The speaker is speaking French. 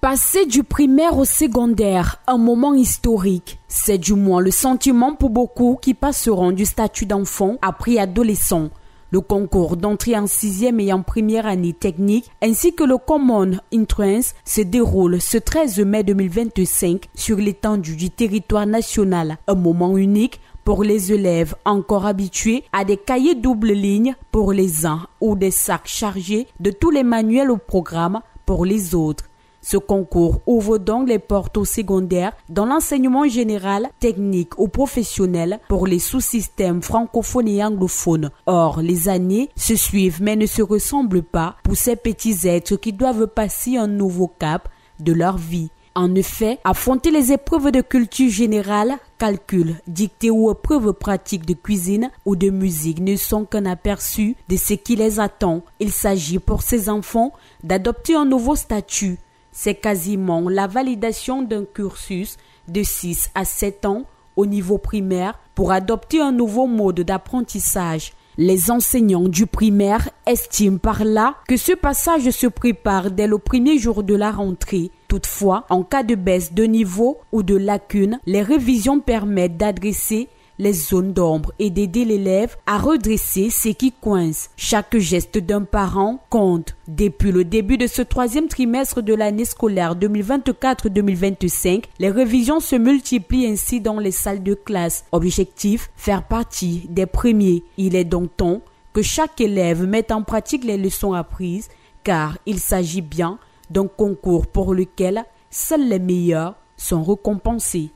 Passer du primaire au secondaire, un moment historique. C'est du moins le sentiment pour beaucoup qui passeront du statut d'enfant à préadolescent. Le concours d'entrée en 6e et en première année technique ainsi que le Common Entrance se déroulent ce 13 mai 2025 sur l'étendue du territoire national. Un moment unique pour les élèves encore habitués à des cahiers double ligne pour les uns ou des sacs chargés de tous les manuels au programme pour les autres. Ce concours ouvre donc les portes au secondaire dans l'enseignement général, technique ou professionnel pour les sous-systèmes francophones et anglophones. Or, les années se suivent mais ne se ressemblent pas pour ces petits êtres qui doivent passer un nouveau cap de leur vie. En effet, affronter les épreuves de culture générale, calcul, dictée ou épreuves pratiques de cuisine ou de musique ne sont qu'un aperçu de ce qui les attend. Il s'agit pour ces enfants d'adopter un nouveau statut. C'est quasiment la validation d'un cursus de 6 à 7 ans au niveau primaire pour adopter un nouveau mode d'apprentissage. Les enseignants du primaire estiment par là que ce passage se prépare dès le premier jour de la rentrée. Toutefois, en cas de baisse de niveau ou de lacune, les révisions permettent d'adresser les zones d'ombre et d'aider l'élève à redresser ce qui coince. Chaque geste d'un parent compte. Depuis le début de ce troisième trimestre de l'année scolaire 2024-2025, les révisions se multiplient ainsi dans les salles de classe. Objectif, faire partie des premiers. Il est donc temps que chaque élève mette en pratique les leçons apprises, car il s'agit bien d'un concours pour lequel seuls les meilleurs sont récompensés.